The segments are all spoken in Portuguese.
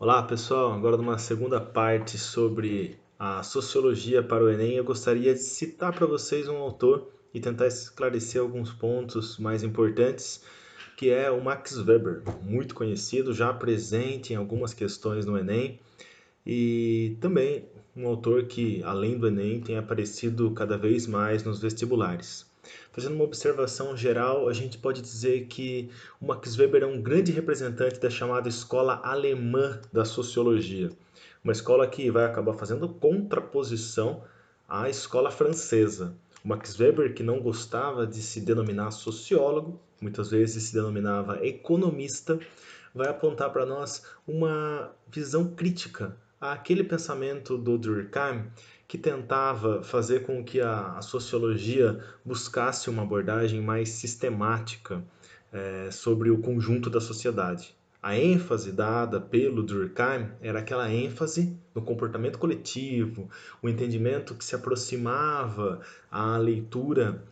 Olá pessoal, agora numa segunda parte sobre a sociologia para o Enem, eu gostaria de citar para vocês um autor e tentar esclarecer alguns pontos mais importantes, que é o Max Weber, muito conhecido, já presente em algumas questões no Enem, e também um autor que, além do Enem, tem aparecido cada vez mais nos vestibulares. Fazendo uma observação geral, a gente pode dizer que o Max Weber é um grande representante da chamada escola alemã da sociologia, uma escola que vai acabar fazendo contraposição à escola francesa. O Max Weber, que não gostava de se denominar sociólogo, muitas vezes se denominava economista, vai apontar para nós uma visão crítica àquele pensamento do Durkheim que tentava fazer com que a sociologia buscasse uma abordagem mais sistemática sobre o conjunto da sociedade. A ênfase dada pelo Durkheim era aquela ênfase no comportamento coletivo, o entendimento que se aproximava à leitura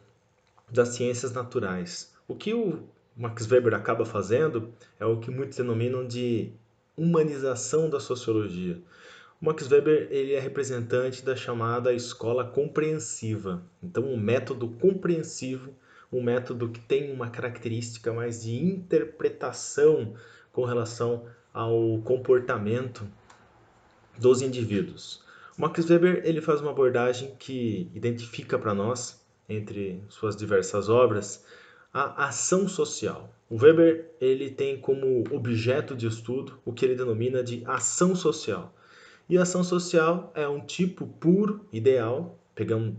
das ciências naturais. O que o Max Weber acaba fazendo é o que muitos denominam de humanização da sociologia. O Max Weber ele é representante da chamada escola compreensiva. Então, um método compreensivo, um método que tem uma característica mais de interpretação com relação ao comportamento dos indivíduos. O Max Weber ele faz uma abordagem que identifica para nós, entre suas diversas obras, a ação social. O Weber ele tem como objeto de estudo o que ele denomina de ação social. E a ação social é um tipo puro, ideal,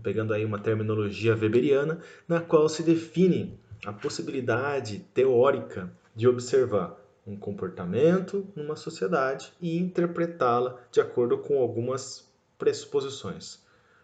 pegando aí uma terminologia weberiana, na qual se define a possibilidade teórica de observar um comportamento numa sociedade e interpretá-la de acordo com algumas pressuposições.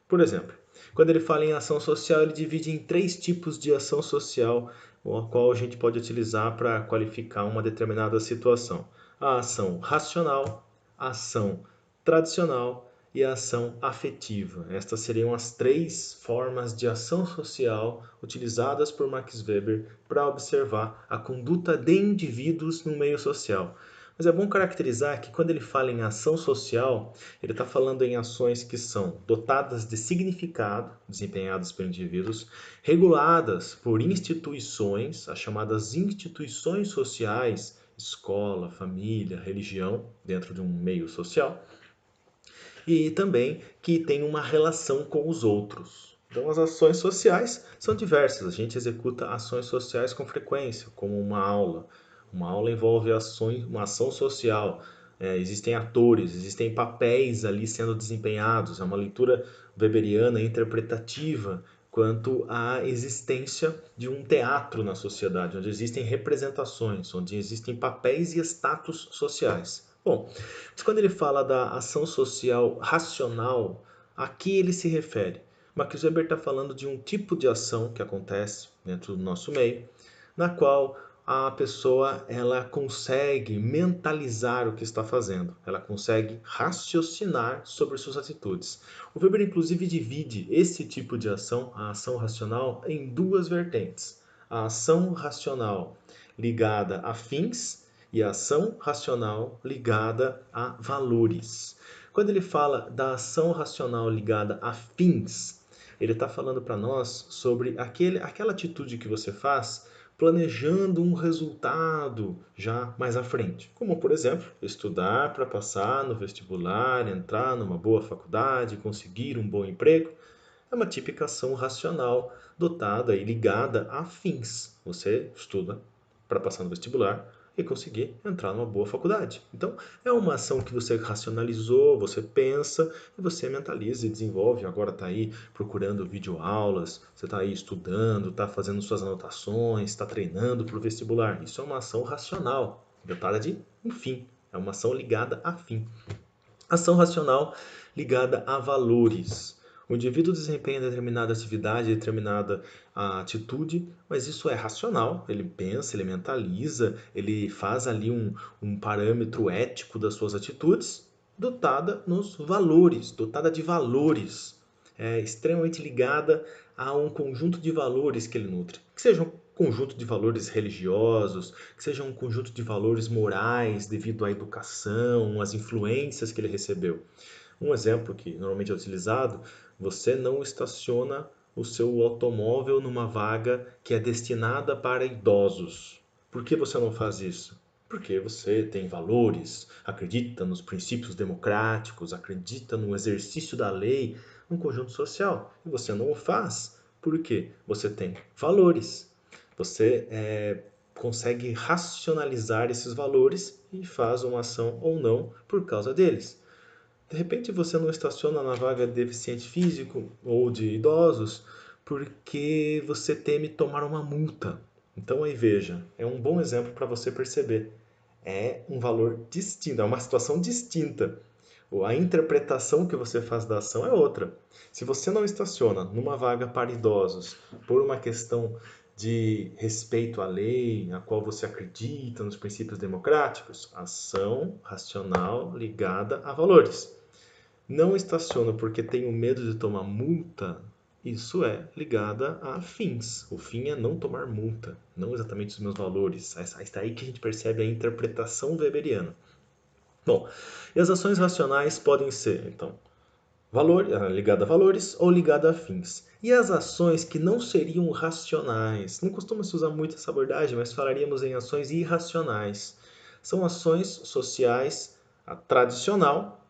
Por exemplo, quando ele fala em ação social, ele divide em três tipos de ação social, a qual a gente pode utilizar para qualificar uma determinada situação. A ação racional, a ação tradicional e a ação afetiva. Estas seriam as três formas de ação social utilizadas por Max Weber para observar a conduta de indivíduos no meio social. Mas é bom caracterizar que quando ele fala em ação social, ele está falando em ações que são dotadas de significado, desempenhadas por indivíduos, reguladas por instituições, as chamadas instituições sociais, escola, família, religião, dentro de um meio social, e também que tem uma relação com os outros. Então, as ações sociais são diversas. A gente executa ações sociais com frequência, como uma aula. Uma aula envolve ações, uma ação social. Existem atores, existem papéis ali sendo desempenhados. É uma leitura weberiana interpretativa quanto à existência de um teatro na sociedade, onde existem representações, onde existem papéis e status sociais. Bom, mas quando ele fala da ação social racional, a que ele se refere? Max Weber está falando de um tipo de ação que acontece dentro do nosso meio, na qual a pessoa ela consegue mentalizar o que está fazendo, ela consegue raciocinar sobre suas atitudes. O Weber inclusive divide esse tipo de ação, a ação racional, em duas vertentes. A ação racional ligada a fins e a ação racional ligada a valores. Quando ele fala da ação racional ligada a fins, ele está falando para nós sobre aquela atitude que você faz planejando um resultado já mais à frente. Como, por exemplo, estudar para passar no vestibular, entrar numa boa faculdade, conseguir um bom emprego. É uma típica ação racional dotada e ligada a fins. Você estuda para passar no vestibular e conseguir entrar numa boa faculdade. Então, é uma ação que você racionalizou, você pensa e você mentaliza e desenvolve. Agora está aí procurando videoaulas, você está aí estudando, está fazendo suas anotações, está treinando para o vestibular. Isso é uma ação racional, dotada de um fim. É uma ação ligada a fim. Ação racional ligada a valores. O indivíduo desempenha determinada atividade, determinada atitude, mas isso é racional. Ele pensa, ele mentaliza, ele faz ali um parâmetro ético das suas atitudes, dotada nos valores, dotada de valores. É extremamente ligada a um conjunto de valores que ele nutre, que sejam conjunto de valores religiosos, que seja um conjunto de valores morais devido à educação, às influências que ele recebeu. Um exemplo que normalmente é utilizado, você não estaciona o seu automóvel numa vaga que é destinada para idosos. Por que você não faz isso? Porque você tem valores, acredita nos princípios democráticos, acredita no exercício da lei no conjunto social. E você não o faz. Por quê? Você tem valores. Você consegue racionalizar esses valores e faz uma ação ou não por causa deles. De repente você não estaciona na vaga de deficiente físico ou de idosos porque você teme tomar uma multa. Então aí veja, é um bom exemplo para você perceber. É um valor distinto, é uma situação distinta. A interpretação que você faz da ação é outra. Se você não estaciona numa vaga para idosos por uma questão de respeito à lei, a qual você acredita nos princípios democráticos, ação racional ligada a valores. Não estaciona porque tenho medo de tomar multa, isso é ligada a fins. O fim é não tomar multa, não exatamente os meus valores. É aí que a gente percebe a interpretação weberiana. Bom, e as ações racionais podem ser, então, ligada a valores ou ligada a fins. E as ações que não seriam racionais? Não costuma se usar muito essa abordagem, mas falaríamos em ações irracionais. São ações sociais, a tradicional,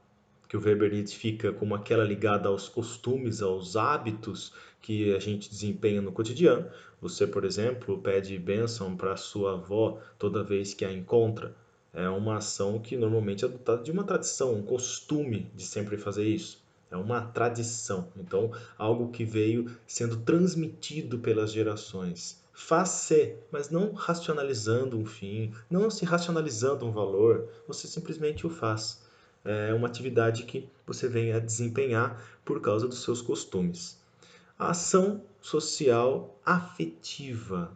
que o Weber identifica como aquela ligada aos costumes, aos hábitos que a gente desempenha no cotidiano. Você, por exemplo, pede bênção para sua avó toda vez que a encontra. É uma ação que normalmente é adotada de uma tradição, um costume de sempre fazer isso. É uma tradição, então algo que veio sendo transmitido pelas gerações. Faz-se, mas não racionalizando um fim, não se racionalizando um valor, você simplesmente o faz. É uma atividade que você vem a desempenhar por causa dos seus costumes. A ação social afetiva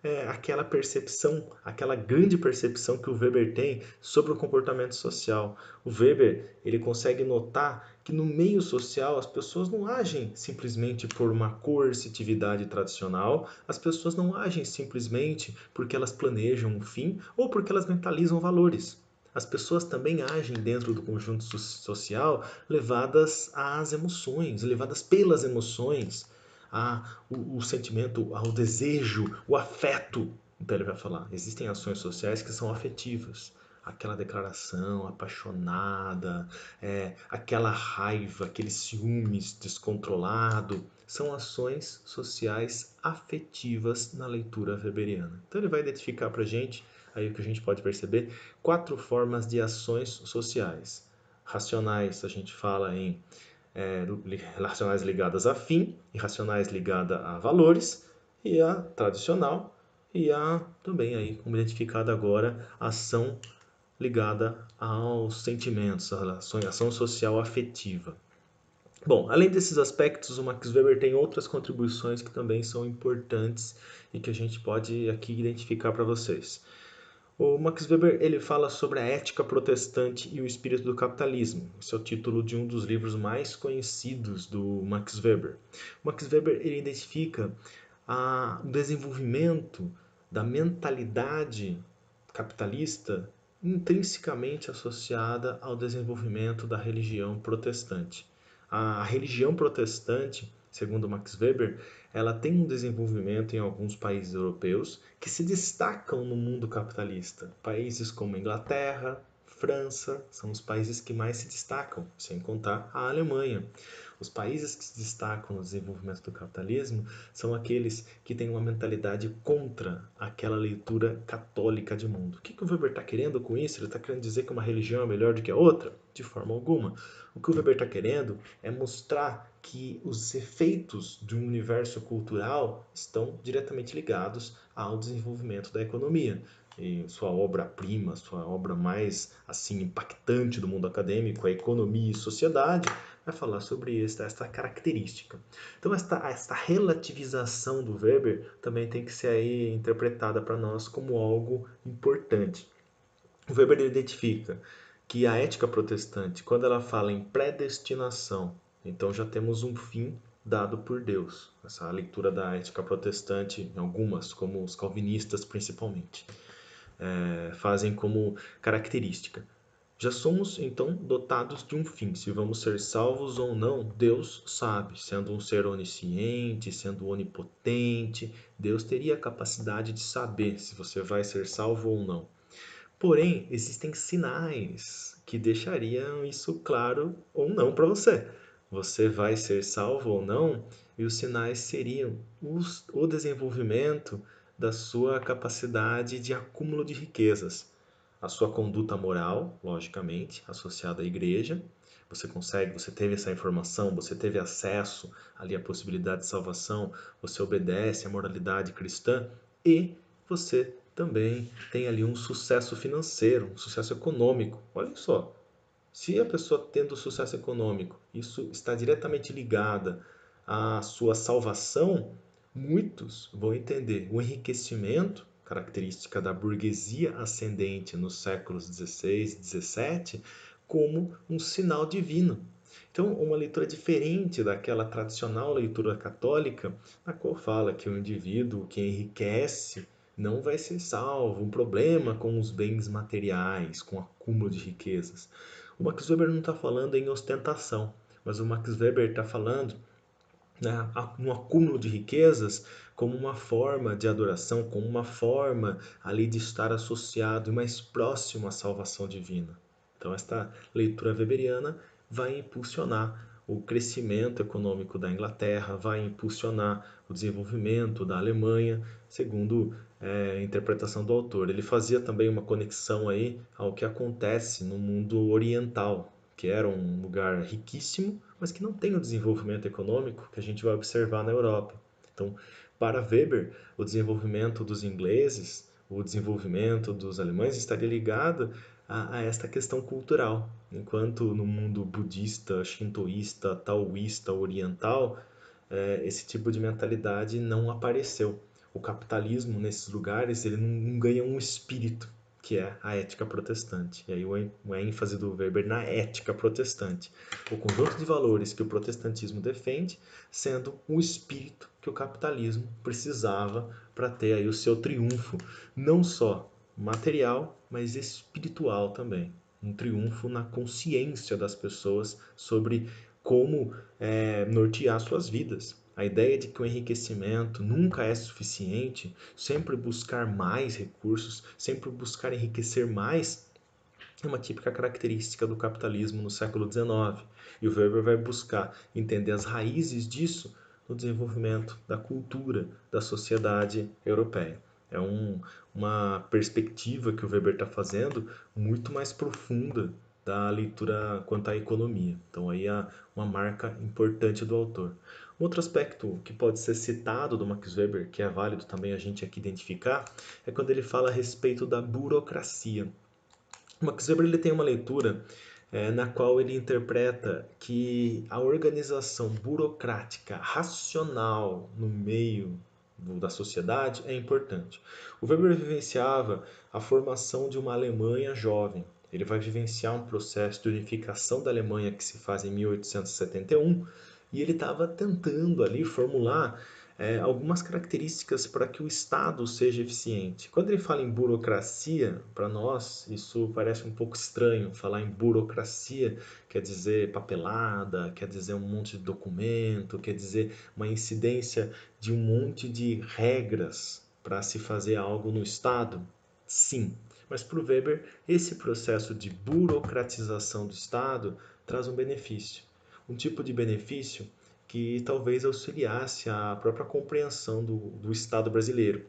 é aquela percepção, aquela grande percepção que o Weber tem sobre o comportamento social. O Weber, ele consegue notar que no meio social as pessoas não agem simplesmente por uma coercitividade tradicional, as pessoas não agem simplesmente porque elas planejam um fim ou porque elas mentalizam valores. As pessoas também agem dentro do conjunto social levadas às emoções, levadas pelas emoções, o sentimento, ao desejo, o afeto. Então ele vai falar, existem ações sociais que são afetivas. Aquela declaração apaixonada, aquela raiva, aquele ciúmes descontrolado, são ações sociais afetivas na leitura weberiana. Então ele vai identificar para a gente, aí o que a gente pode perceber, 4 formas de ações sociais. Racionais, a gente fala em racionais ligadas a fim, irracionais ligadas a valores, e a tradicional, e a também aí, como identificada agora, ação ligada aos sentimentos, a ação social afetiva. Bom, além desses aspectos, o Max Weber tem outras contribuições que também são importantes e que a gente pode aqui identificar para vocês. O Max Weber ele fala sobre a ética protestante e o espírito do capitalismo. Esse é o título de um dos livros mais conhecidos do Max Weber. O Max Weber ele identifica o desenvolvimento da mentalidade capitalista intrinsecamente associada ao desenvolvimento da religião protestante. A religião protestante, segundo Max Weber, ela tem um desenvolvimento em alguns países europeus que se destacam no mundo capitalista. Países como Inglaterra, França, são os países que mais se destacam, sem contar a Alemanha. Os países que se destacam no desenvolvimento do capitalismo são aqueles que têm uma mentalidade contra aquela leitura católica de mundo. O que o Weber está querendo com isso? Ele está querendo dizer que uma religião é melhor do que a outra? De forma alguma. O que o Weber está querendo é mostrar que os efeitos de um universo cultural estão diretamente ligados ao desenvolvimento da economia. E sua obra-prima, sua obra mais assim impactante do mundo acadêmico, a Economia e Sociedade, vai falar sobre esta característica. Então esta relativização do Weber também tem que ser aí interpretada para nós como algo importante. O Weber identifica que a ética protestante, quando ela fala em predestinação, então já temos um fim dado por Deus. Essa leitura da ética protestante, em algumas, como os calvinistas principalmente, fazem como característica. Já somos, então, dotados de um fim. Se vamos ser salvos ou não, Deus sabe. Sendo um ser onisciente, sendo onipotente, Deus teria a capacidade de saber se você vai ser salvo ou não. Porém, existem sinais que deixariam isso claro ou não para você. Você vai ser salvo ou não, e os sinais seriam o desenvolvimento da sua capacidade de acúmulo de riquezas, a sua conduta moral, logicamente, associada à igreja. Você teve essa informação, você teve acesso ali à possibilidade de salvação, você obedece à moralidade cristã e você também tem ali um sucesso financeiro, um sucesso econômico. Olha só, se a pessoa tendo sucesso econômico, isso está diretamente ligada à sua salvação, muitos vão entender o enriquecimento, característica da burguesia ascendente nos séculos 16 e 17, como um sinal divino. Então, uma leitura diferente daquela tradicional leitura católica, na qual fala que o indivíduo que enriquece não vai ser salvo, um problema com os bens materiais, com o acúmulo de riquezas. O Max Weber não está falando em ostentação, mas o Max Weber está falando, né, no acúmulo de riquezas como uma forma de adoração, como uma forma ali de estar associado e mais próximo à salvação divina. Então, esta leitura weberiana vai impulsionar o crescimento econômico da Inglaterra, vai impulsionar o desenvolvimento da Alemanha, segundo a interpretação do autor. Ele fazia também uma conexão aí ao que acontece no mundo oriental, que era um lugar riquíssimo, mas que não tem o desenvolvimento econômico que a gente vai observar na Europa. Então, para Weber, o desenvolvimento dos ingleses, o desenvolvimento dos alemães estaria ligado a esta questão cultural, enquanto no mundo budista, shintoísta, taoísta, oriental, esse tipo de mentalidade não apareceu. O capitalismo nesses lugares ele não ganha um espírito, que é a ética protestante. E aí o ênfase do Weber na ética protestante. O conjunto de valores que o protestantismo defende, sendo o espírito que o capitalismo precisava para ter aí o seu triunfo, não só material, mas espiritual também. Um triunfo na consciência das pessoas sobre como nortear suas vidas. A ideia de que o enriquecimento nunca é suficiente, sempre buscar mais recursos, sempre buscar enriquecer mais, é uma típica característica do capitalismo no século XIX. E o Weber vai buscar entender as raízes disso no desenvolvimento da cultura da sociedade europeia. É uma perspectiva que o Weber está fazendo muito mais profunda da leitura quanto à economia. Então aí há uma marca importante do autor. Um outro aspecto que pode ser citado do Max Weber, que é válido também a gente aqui identificar, é quando ele fala a respeito da burocracia. O Max Weber ele tem uma leitura na qual ele interpreta que a organização burocrática racional no meio da sociedade é importante. O Weber vivenciava a formação de uma Alemanha jovem. Ele vai vivenciar um processo de unificação da Alemanha que se faz em 1871 e ele estava tentando ali formular algumas características para que o Estado seja eficiente. Quando ele fala em burocracia, para nós isso parece um pouco estranho. Falar em burocracia quer dizer papelada, quer dizer um monte de documento, quer dizer uma incidência de um monte de regras para se fazer algo no Estado. Sim, mas para o Weber, esse processo de burocratização do Estado traz um benefício. Um tipo de benefício que talvez auxiliasse a própria compreensão do Estado brasileiro.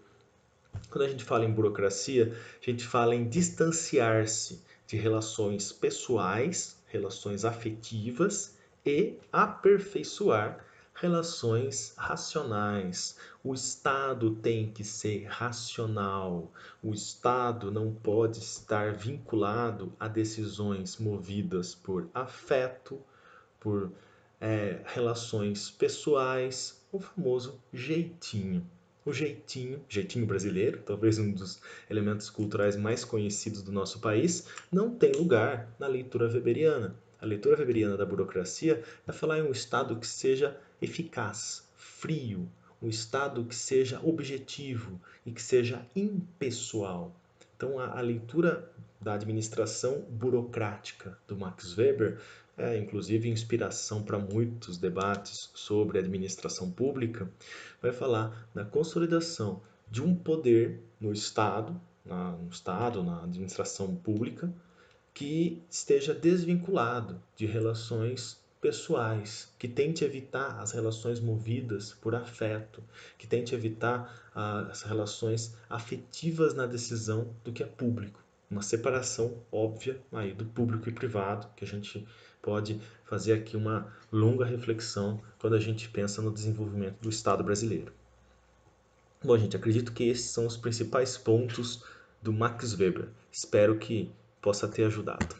Quando a gente fala em burocracia, a gente fala em distanciar-se de relações pessoais, relações afetivas e aperfeiçoar relações racionais. O Estado tem que ser racional. O Estado não pode estar vinculado a decisões movidas por afeto, por relações pessoais, o famoso jeitinho. O jeitinho brasileiro, talvez um dos elementos culturais mais conhecidos do nosso país, não tem lugar na leitura weberiana. A leitura weberiana da burocracia é falar em um Estado que seja eficaz, frio, um Estado que seja objetivo e que seja impessoal. Então, a leitura da administração burocrática do Max Weber é, inclusive, inspiração para muitos debates sobre administração pública, vai falar da consolidação de um poder no Estado, na administração pública, que esteja desvinculado de relações pessoais, que tente evitar as relações movidas por afeto, que tente evitar as relações afetivas na decisão do que é público. Uma separação óbvia aí do público e privado, que a gente pode fazer aqui uma longa reflexão quando a gente pensa no desenvolvimento do Estado brasileiro. Bom, gente, acredito que esses são os principais pontos do Max Weber. Espero que possa ter ajudado.